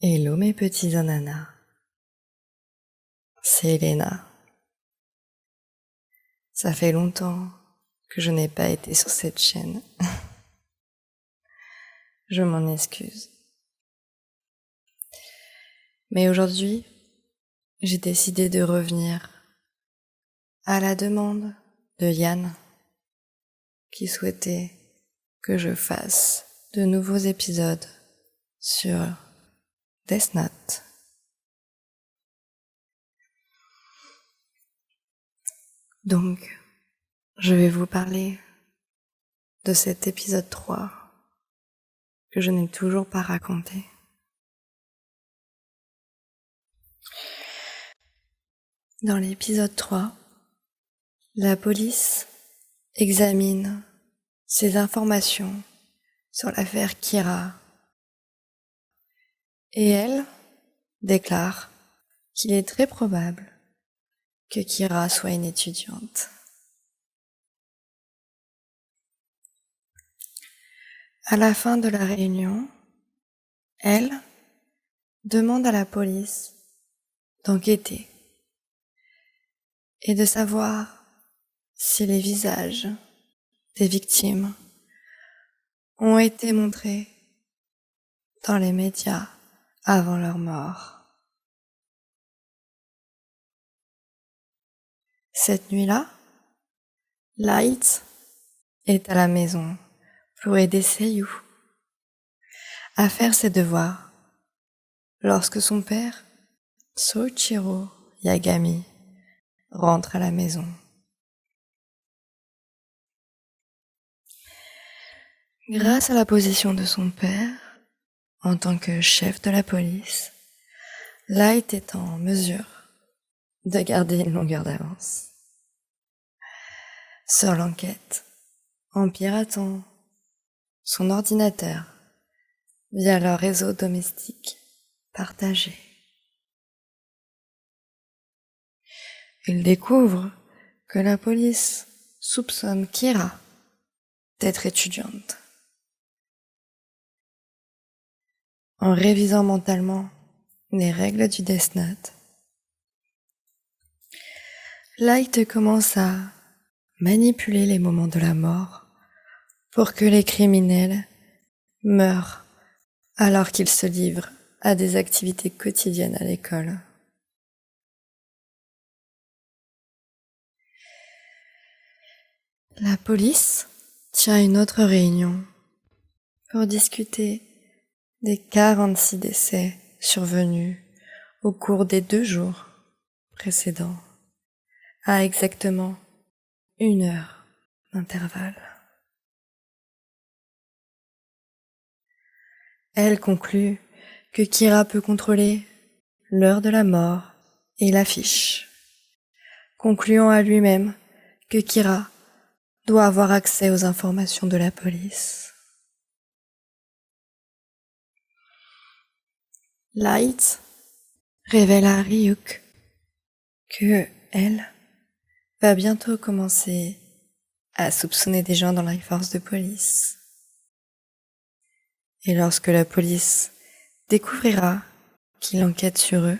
Hello mes petits ananas, c'est Elena. Ça fait longtemps que je n'ai pas été sur cette chaîne. Je m'en excuse. Mais aujourd'hui, j'ai décidé de revenir à la demande de Yann, qui souhaitait que je fasse de nouveaux épisodes sur Death Note. Donc, je vais vous parler de cet épisode 3 que je n'ai toujours pas raconté. Dans l'épisode 3, la police examine ces informations sur l'affaire Kira et elle déclare qu'il est très probable que Kira soit une étudiante. À la fin de la réunion, elle demande à la police d'enquêter et de savoir si les visages des victimes ont été montrés dans les médias avant leur mort. Cette nuit-là, Light est à la maison pour aider Seiyu à faire ses devoirs lorsque son père, Soichiro Yagami, rentre à la maison. Grâce à la position de son père, en tant que chef de la police, Light est en mesure de garder une longueur d'avance sur l'enquête en piratant son ordinateur via leur réseau domestique partagé. Il découvre que la police soupçonne Kira d'être étudiante. En révisant mentalement les règles du Death Note, Light commence à manipuler les moments de la mort pour que les criminels meurent alors qu'ils se livrent à des activités quotidiennes à l'école. La police tient une autre réunion pour discuter des 46 décès survenus au cours des 2 jours précédents, à exactement 1 heure d'intervalle. Elle conclut que Kira peut contrôler l'heure de la mort et l'affiche, concluant à lui-même que Kira doit avoir accès aux informations de la police. Light révèle à Ryuk que elle va bientôt commencer à soupçonner des gens dans la force de police. Et lorsque la police découvrira qu'il enquête sur eux,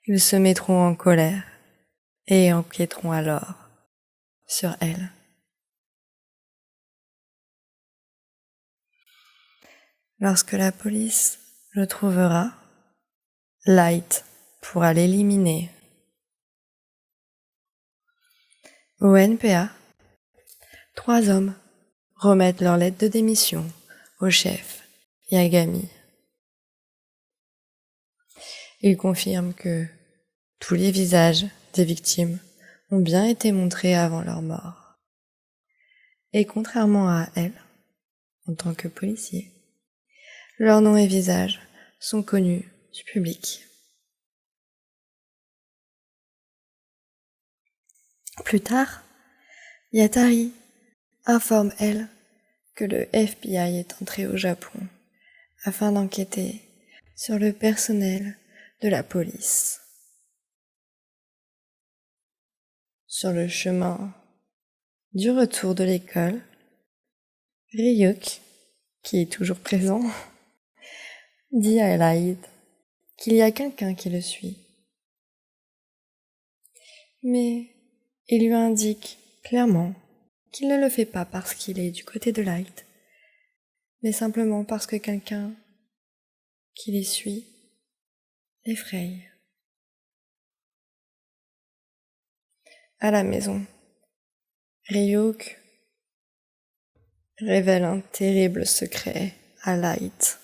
ils se mettront en colère et enquêteront alors sur elle. Lorsque la police le trouvera, Light pourra l'éliminer. Au NPA, 3 hommes remettent leur lettre de démission au chef Yagami. Ils confirment que tous les visages des victimes ont bien été montrés avant leur mort. Et contrairement à elle, en tant que policier, leurs noms et visages sont connus du public. Plus tard, Yatari informe, elle, que le FBI est entré au Japon afin d'enquêter sur le personnel de la police. Sur le chemin du retour de l'école, Ryuk, qui est toujours présent, dit à Light qu'il y a quelqu'un qui le suit. Mais il lui indique clairement qu'il ne le fait pas parce qu'il est du côté de Light, mais simplement parce que quelqu'un qui les suit l'effraie. À la maison, Ryuk révèle un terrible secret à Light.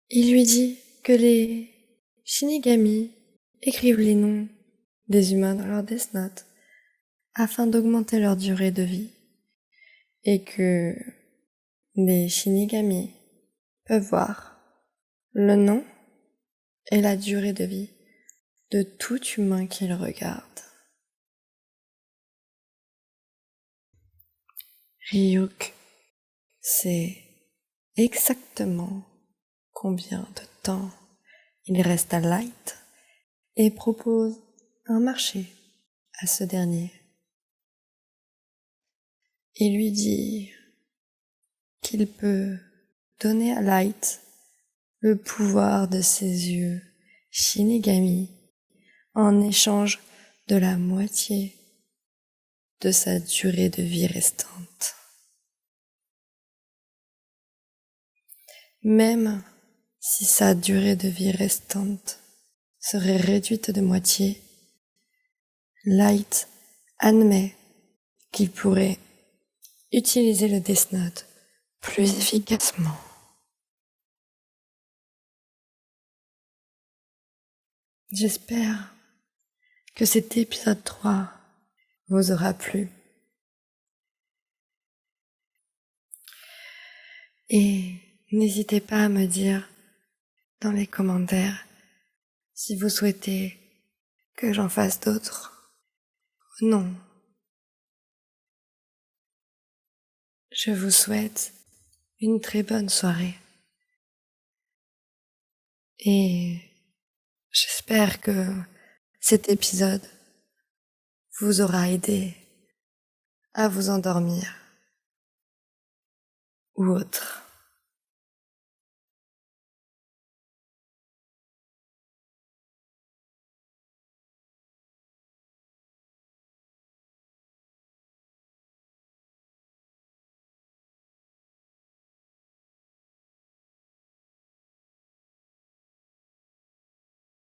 Il lui dit que les Shinigami écrivent les noms des humains dans leur Death Note afin d'augmenter leur durée de vie et que les Shinigami peuvent voir le nom et la durée de vie de tout humain qu'ils regardent. Ryuk sait exactement combien de temps il reste à Light et propose un marché à ce dernier. Il lui dit qu'il peut donner à Light le pouvoir de ses yeux Shinigami en échange de la moitié de sa durée de vie restante. Même si sa durée de vie restante serait réduite de moitié, Light admet qu'il pourrait utiliser le Death Note plus efficacement. J'espère que cet épisode 3 vous aura plu. Et n'hésitez pas à me dire dans les commentaires si vous souhaitez que j'en fasse d'autres ou non. Je vous souhaite une très bonne soirée. Et j'espère que cet épisode vous aura aidé à vous endormir ou autre.